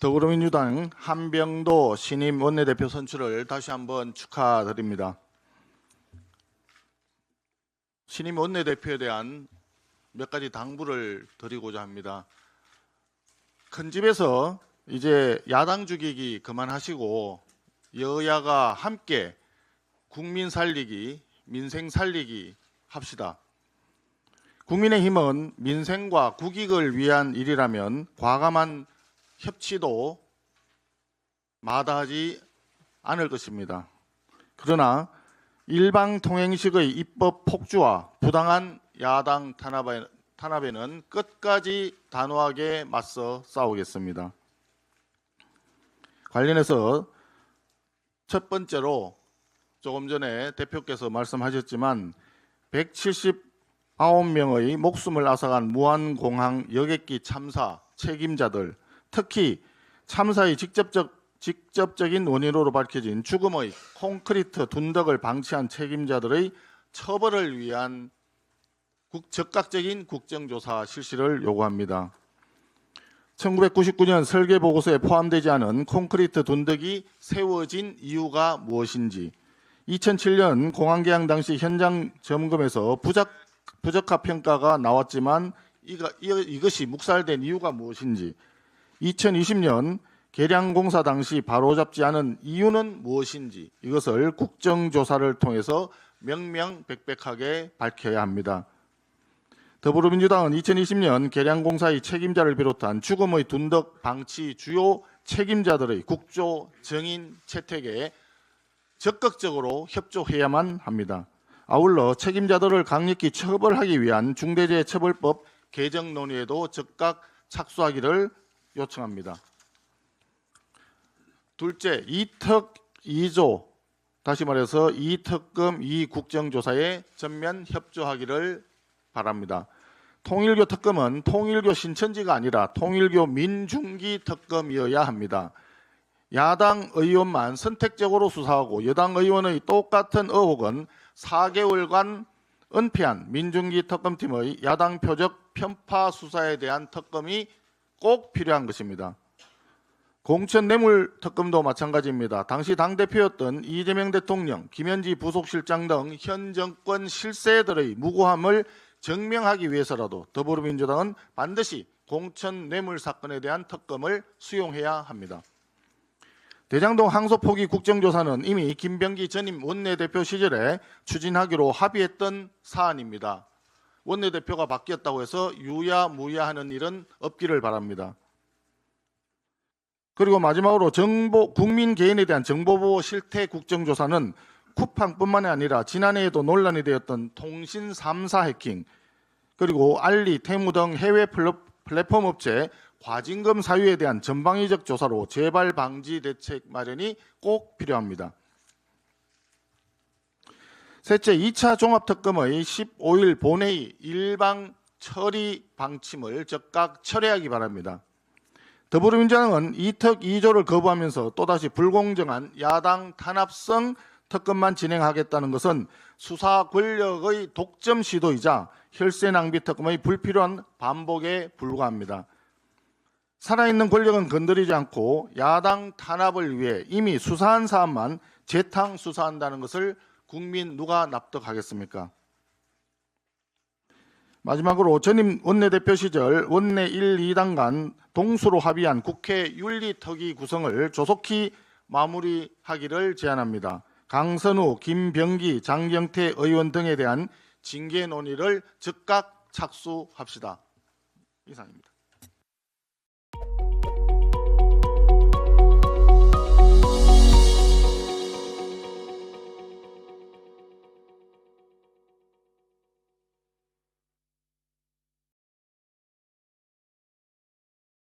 더불어민주당 한병도 신임 원내대표 선출을 다시 한번 축하드립니다. 신임 원내대표에 대한 몇 가지 당부를 드리고자 합니다. 큰 집에서 이제 야당 죽이기 그만하시고 여야가 함께 국민 살리기, 민생 살리기 합시다. 국민의힘은 민생과 국익을 위한 일이라면 과감한 협치도 마다하지 않을 것입니다. 그러나 일방통행식의 입법 폭주와 부당한 야당 탄압에는 끝까지 단호하게 맞서 싸우겠습니다. 관련해서 첫 번째로 조금 전에 대표께서 말씀하셨지만 179명의 목숨을 앗아간 무안공항 여객기 참사 책임자들, 특히 참사의 직접적인 원인으로 밝혀진 죽음의 콘크리트 둔덕을 방치한 책임자들의 처벌을 위한 적극적인 국정조사 실시를 요구합니다. 1999년 설계보고서에 포함되지 않은 콘크리트 둔덕이 세워진 이유가 무엇인지, 2007년 공항 개항 당시 현장 점검에서 부적합 평가가 나왔지만 이것이 묵살된 이유가 무엇인지, 2020년 계량공사 당시 바로잡지 않은 이유는 무엇인지 이것을 국정조사를 통해서 명명백백하게 밝혀야 합니다. 더불어민주당은 2020년 계량공사의 책임자를 비롯한 죽음의 둔덕 방치 주요 책임자들의 국조 정인 채택에 적극적으로 협조해야만 합니다. 아울러 책임자들을 강력히 처벌하기 위한 중대재해처벌법 개정 논의에도 적극 착수하기를 요청합니다. 둘째, 2특 2조, 다시 말해서 2특검 2국정조사에 전면 협조하기를 바랍니다. 통일교 특검은 통일교 신천지가 아니라 통일교 민중기 특검이어야 합니다. 야당 의원만 선택적으로 수사하고 여당 의원의 똑같은 의혹은 4개월간 은폐한 민중기 특검팀의 야당 표적 편파 수사에 대한 특검이 꼭 필요한 것입니다. 공천 뇌물 특검도 마찬가지입니다. 당시 당대표였던 이재명 대통령, 김현지 부속실장 등 현 정권 실세들의 무고함을 증명하기 위해서라도 더불어민주당은 반드시 공천 뇌물 사건에 대한 특검을 수용해야 합니다. 대장동 항소 포기 국정조사는 이미 김병기 전임 원내대표 시절에 추진하기로 합의했던 사안입니다. 원내대표가 바뀌었다고 해서 유야무야하는 일은 없기를 바랍니다. 그리고 마지막으로 국민 개인에 대한 정보보호 실태 국정조사는 쿠팡뿐만이 아니라 지난해에도 논란이 되었던 통신 3사 해킹, 그리고 알리, 테무 등 해외 플랫폼 업체 과징금 사유에 대한 전방위적 조사로 재발 방지 대책 마련이 꼭 필요합니다. 셋째, 2차 종합특검의 15일 본회의 일방 처리 방침을 즉각 철회하기 바랍니다. 더불어민주당은 2특 2조를 거부하면서 또다시 불공정한 야당 탄압성 특검만 진행하겠다는 것은 수사 권력의 독점 시도이자 혈세 낭비 특검의 불필요한 반복에 불과합니다. 살아있는 권력은 건드리지 않고 야당 탄압을 위해 이미 수사한 사안만 재탕 수사한다는 것을 국민 누가 납득하겠습니까? 마지막으로 전임 원내대표 시절 원내 1, 2당 간 동수로 합의한 국회 윤리특위 구성을 조속히 마무리하기를 제안합니다. 강선우, 김병기, 장경태 의원 등에 대한 징계 논의를 즉각 착수합시다. 이상입니다.